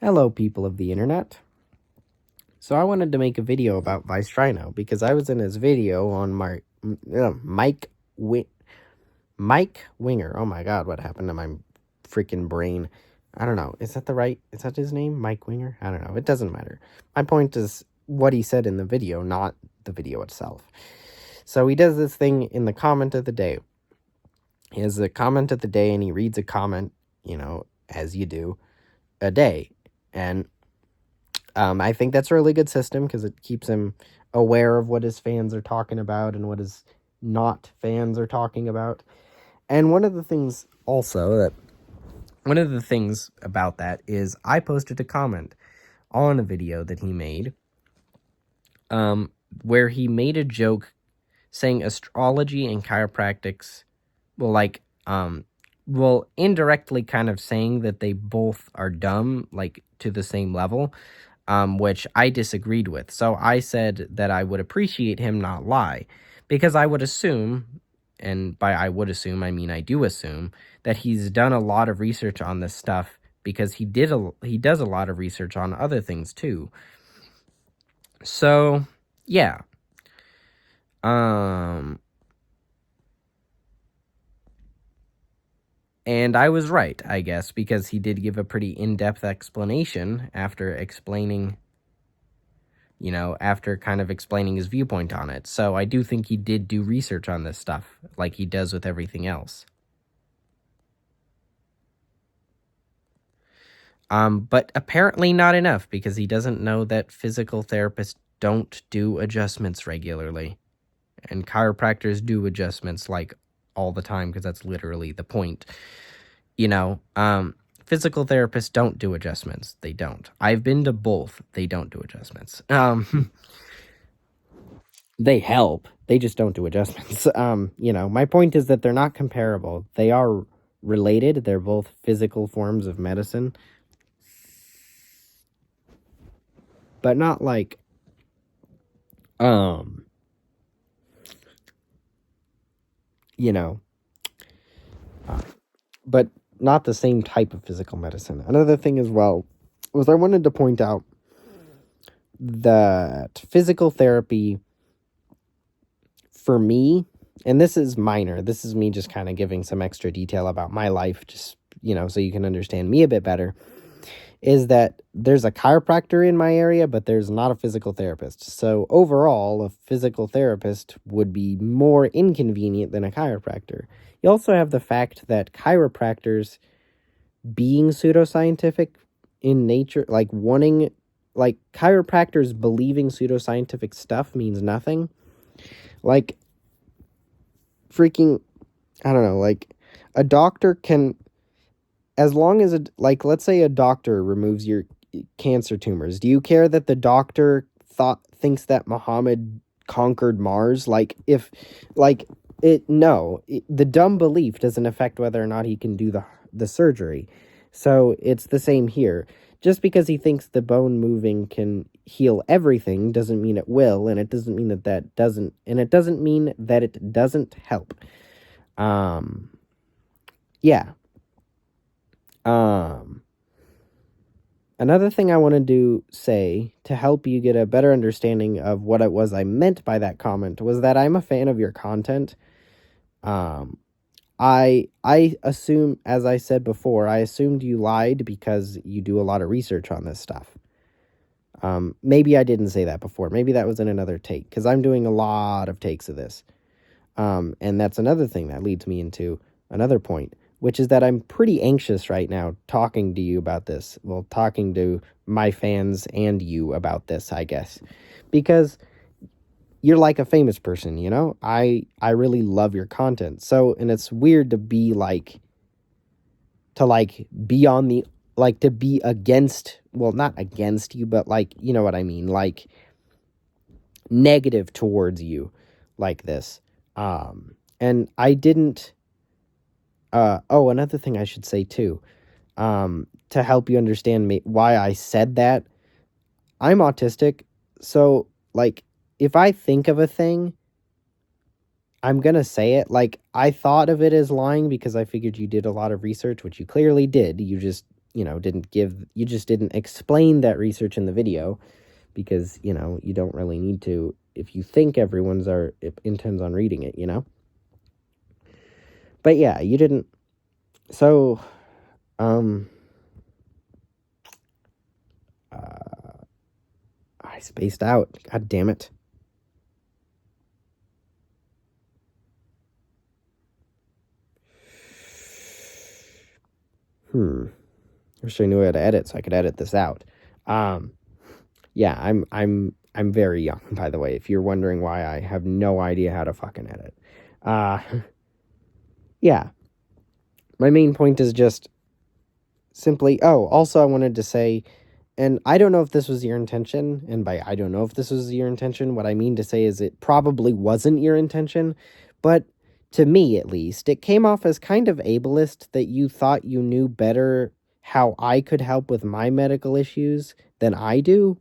Hello, people of the internet. So I wanted to make a video about Vice Rhino because I was in his video on my Mike Winger. Oh my God, what happened to my freaking brain? I don't know. Is that his name? Mike Winger? I don't know. It doesn't matter. My point is what he said in the video, not the video itself. So he does this thing in the comment of the day. He has a comment of the day and he reads a comment, as you do, a day. And I think that's a really good system because it keeps him aware of what his fans are talking about and what his not fans are talking about. And one of the things about that is I posted a comment on a video that he made, where he made a joke saying astrology and chiropractics will indirectly kind of saying that they both are dumb, to the same level, which I disagreed with. So I said that I would appreciate him not lie, because I would assume, and by I would assume, I mean I do assume, that he's done a lot of research on this stuff, because he does a lot of research on other things too. So, yeah. And I was right, I guess, because he did give a pretty in-depth explanation after explaining, after kind of explaining his viewpoint on it. So I do think he did do research on this stuff, like he does with everything else. But apparently not enough, because he doesn't know that physical therapists don't do adjustments regularly. And chiropractors do adjustments, all the time, because that's literally the point. Physical therapists don't do adjustments. They don't. I've been to both. They don't do adjustments. They help. They just don't do adjustments. My point is that they're not comparable. They are related. They're both physical forms of medicine. But not but not the same type of physical medicine. Another thing as well was I wanted to point out that physical therapy, for me, and this is minor, this is me just kind of giving some extra detail about my life, just, so you can understand me a bit better, is that there's a chiropractor in my area, but there's not a physical therapist. So overall, a physical therapist would be more inconvenient than a chiropractor. You also have the fact that chiropractors being pseudoscientific in nature, chiropractors believing pseudoscientific stuff means nothing. A doctor can, as long as let's say a doctor removes your cancer tumors, do you care that the doctor thinks that Muhammad conquered Mars? The dumb belief doesn't affect whether or not he can do the surgery. So it's the same here. Just because he thinks the bone moving can heal everything doesn't mean it will, and it doesn't mean that doesn't, and it doesn't mean that it doesn't help. Yeah. Another thing I wanted to say to help you get a better understanding of what it was I meant by that comment was that I'm a fan of your content. I assume, as I said before, I assumed you lied because you do a lot of research on this stuff. Maybe I didn't say that before. Maybe that was in another take, because I'm doing a lot of takes of this. And that's another thing that leads me into another point, which is that I'm pretty anxious right now talking to you about this. Well, talking to my fans and you about this, I guess, because you're like a famous person, I really love your content. So, and it's weird to be be on the, to be against, well, not against you, but you know what I mean? Negative towards you like this. And I didn't, another thing I should say too, to help you understand why I said that, I'm autistic. So if I think of a thing, I'm going to say it. I thought of it as lying because I figured you did a lot of research, which you clearly did. You just you just didn't explain that research in the video because, you don't really need to if you think everyone's intends on reading it, But yeah, you didn't. So, I spaced out. God damn it. I wish I knew how to edit so I could edit this out. Yeah, I'm very young, by the way, if you're wondering why I have no idea how to fucking edit. Yeah. My main point is just simply, also I wanted to say, and I don't know if this was your intention, and by I don't know if this was your intention, what I mean to say is it probably wasn't your intention, but to me at least, it came off as kind of ableist that you thought you knew better how I could help with my medical issues than I do.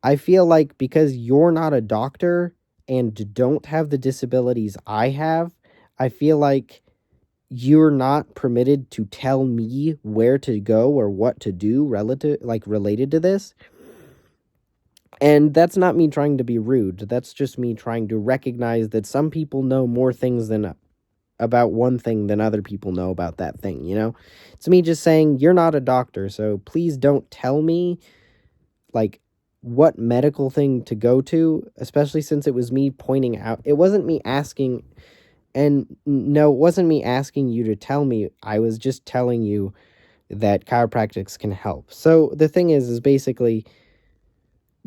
I feel like because you're not a doctor and don't have the disabilities I have, I feel like you're not permitted to tell me where to go or what to do related to this. And that's not me trying to be rude. That's just me trying to recognize that some people know more things about one thing than other people know about that thing, It's me just saying, you're not a doctor, so please don't tell me, what medical thing to go to, especially since it was me pointing out. It wasn't me asking, and no, it wasn't me asking you to tell me. I was just telling you that chiropractics can help. So the thing is basically,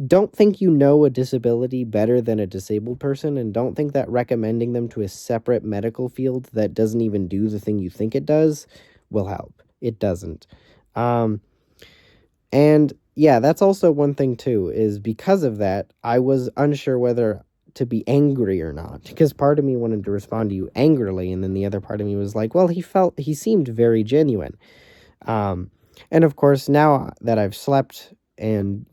don't think you know a disability better than a disabled person, and don't think that recommending them to a separate medical field that doesn't even do the thing you think it does will help. It doesn't. And yeah, that's also one thing too, is because of that, I was unsure whether to be angry or not, because part of me wanted to respond to you angrily, and then the other part of me was like, well, he seemed very genuine. And of course, now that I've slept and,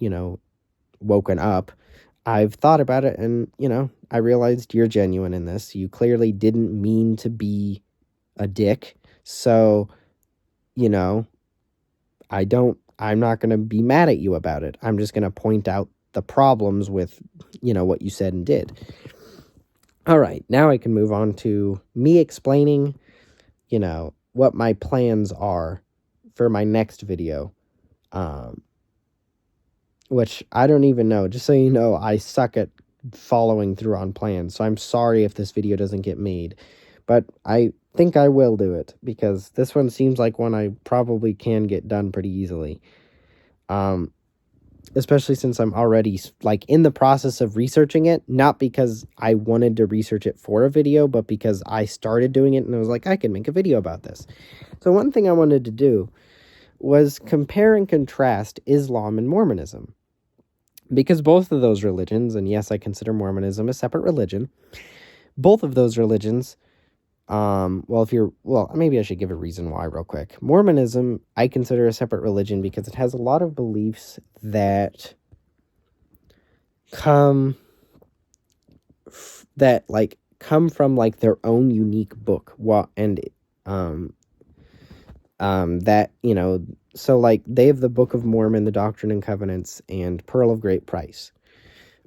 woken up, I've thought about it, and, I realized you're genuine in this. You clearly didn't mean to be a dick. So, I'm not going to be mad at you about it. I'm just going to point out the problems with, what you said and did. All right, now I can move on to me explaining, what my plans are for my next video. Which I don't even know. Just so you know, I suck at following through on plans. So I'm sorry if this video doesn't get made. But I think I will do it, because this one seems like one I probably can get done pretty easily. Especially since I'm already in the process of researching it, not because I wanted to research it for a video, but because I started doing it and I was like, I can make a video about this. So one thing I wanted to do was compare and contrast Islam and Mormonism. Because both of those religions, and yes, I consider Mormonism a separate religion, both of those religions, maybe I should give a reason why real quick. Mormonism, I consider a separate religion because it has a lot of beliefs that come from their own unique book. So they have the Book of Mormon, the Doctrine and Covenants, and Pearl of Great Price.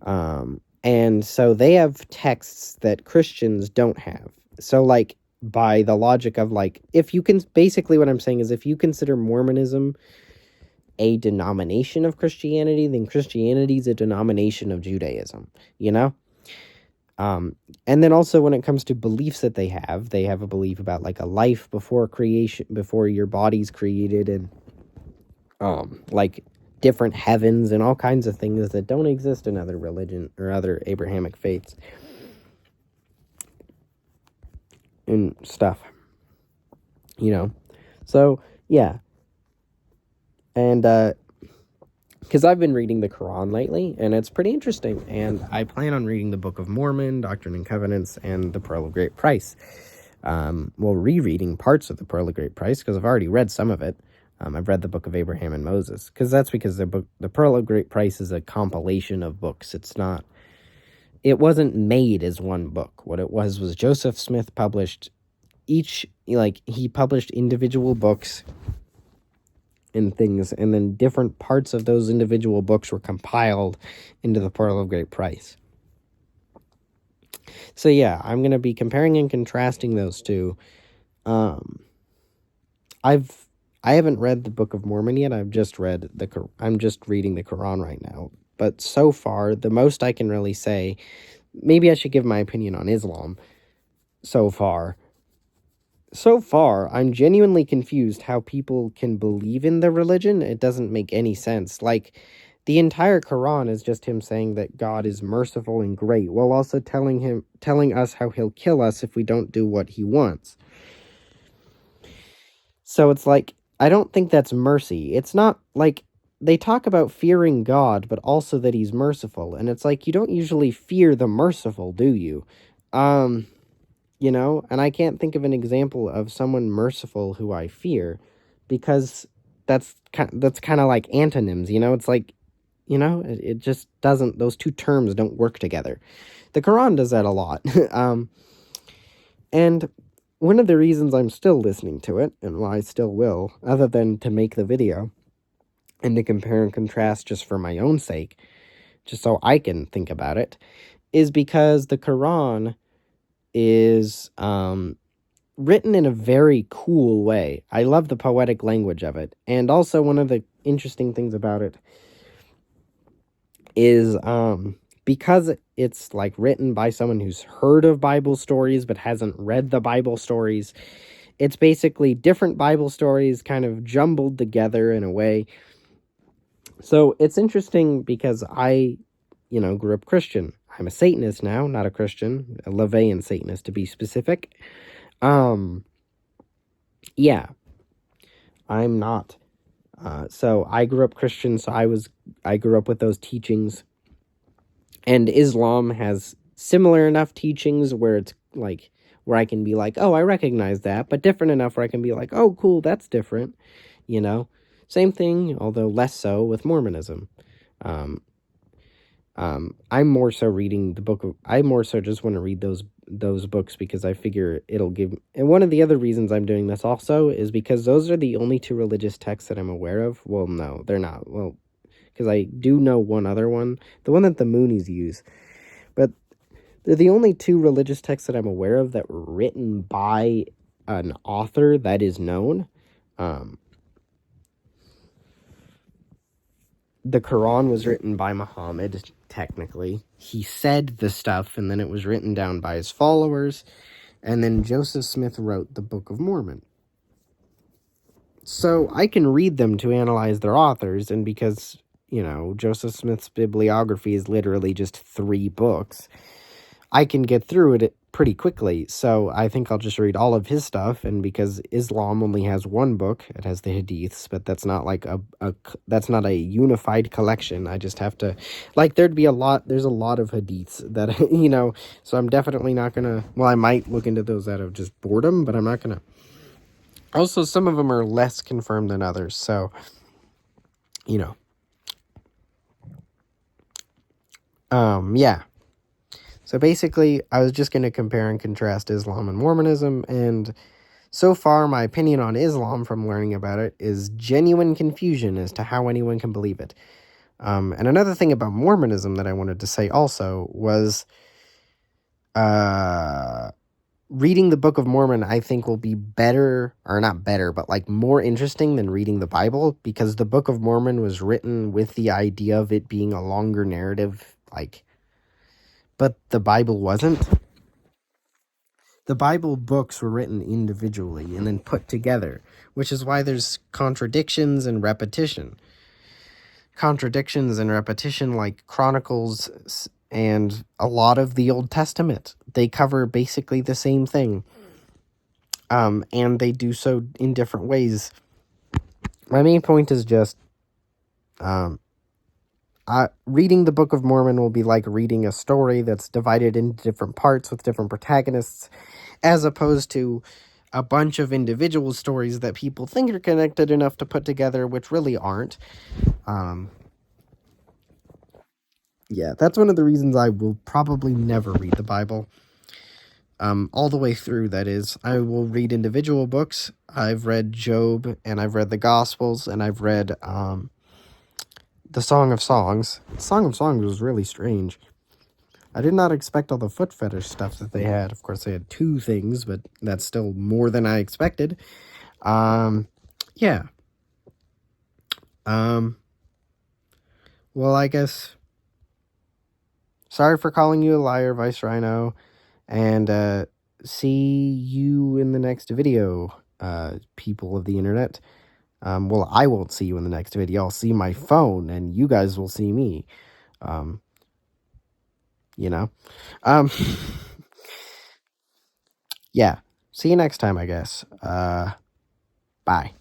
And so they have texts that Christians don't have. So by the logic of if you can, basically what I'm saying is, if you consider Mormonism a denomination of Christianity, then Christianity is a denomination of Judaism, and then also when it comes to beliefs that they have a belief about a life before creation, before your body's created, and different heavens and all kinds of things that don't exist in other religion or other Abrahamic faiths and stuff, so yeah. And because I've been reading the Quran lately, and it's pretty interesting, and I plan on reading the Book of Mormon, Doctrine and Covenants, and the Pearl of Great Price. Rereading parts of the Pearl of Great Price, because I've already read some of it. I've read the Book of Abraham and Moses, because the Pearl of Great Price is a compilation of books. It wasn't made as one book. What it was Joseph Smith published he published individual books and things, and then different parts of those individual books were compiled into the Pearl of Great Price. So yeah, I'm going to be comparing and contrasting those two. I haven't read the Book of Mormon yet. I'm just reading the Quran right now. But so far, the most I can really say, maybe I should give my opinion on Islam. So far, I'm genuinely confused how people can believe in the religion. It doesn't make any sense. Like, the entire Quran is just him saying that God is merciful and great, while also telling us how he'll kill us if we don't do what he wants. So it's like, I don't think that's mercy. It's not like they talk about fearing God, but also that he's merciful. And it's like, you don't usually fear the merciful, do you? And I can't think of an example of someone merciful who I fear, because that's kind of like antonyms, It's like, it just doesn't, those two terms don't work together. The Quran does that a lot. And one of the reasons I'm still listening to it, and why I still will, other than to make the video, and to compare and contrast just for my own sake, just so I can think about it, is because the Quran is written in a very cool way. I love the poetic language of it. And also one of the interesting things about it is because it's like written by someone who's heard of Bible stories but hasn't read the Bible stories, it's basically different Bible stories kind of jumbled together in a way. So it's interesting because I, grew up Christian. I'm a Satanist now, not a Christian, a LaVeyan Satanist to be specific. Yeah, I'm not. So I grew up Christian, so I grew up with those teachings. And Islam has similar enough teachings where it's like, where I can be like, oh, I recognize that, but different enough where I can be like, oh, cool, that's different, Same thing, although less so with Mormonism. I'm more so reading I more so just want to read those books because I figure it'll give, and one of the other reasons I'm doing this also is because those are the only two religious texts that I'm aware of. Well, no, they're not. Well, because I do know one other one, the one that the Moonies use, but they're the only two religious texts that I'm aware of that were written by an author that is known. The Quran was written by Muhammad, technically. He said the stuff, and then it was written down by his followers, and then Joseph Smith wrote the Book of Mormon. So I can read them to analyze their authors, and because, Joseph Smith's bibliography is literally just 3 books, I can get through it pretty quickly. So I think I'll just read all of his stuff, and because Islam only has 1 book, it has the hadiths, but that's not like that's not a unified collection. I just have to, like, there's a lot of hadiths that so I'm definitely not gonna, well, I might look into those out of just boredom, but I'm not gonna. Also, some of them are less confirmed than others, so yeah. So basically, I was just going to compare and contrast Islam and Mormonism, and so far, my opinion on Islam from learning about it is genuine confusion as to how anyone can believe it. And another thing about Mormonism that I wanted to say also was reading the Book of Mormon, I think, will be better, or not better, but like more interesting than reading the Bible, because the Book of Mormon was written with the idea of it being a longer narrative, but the Bible wasn't. The Bible books were written individually and then put together, which is why there's contradictions and repetition. Contradictions and repetition, like Chronicles and a lot of the Old Testament. They cover basically the same thing. And they do so in different ways. My main point is just reading the Book of Mormon will be like reading a story that's divided into different parts with different protagonists, as opposed to a bunch of individual stories that people think are connected enough to put together, which really aren't. Yeah, that's one of the reasons I will probably never read the Bible. All the way through, that is. I will read individual books. I've read Job, and I've read the Gospels, and I've read the Song of Songs. The Song of Songs was really strange. I did not expect all the foot fetish stuff that they had. Of course, they had 2 things, but that's still more than I expected. Yeah. Well, I guess, sorry for calling you a liar, Vice Rhino, and see you in the next video, people of the internet. Well, I won't see you in the next video. I'll see my phone, and you guys will see me. Um, you know? Um, yeah. See you next time, I guess. Bye.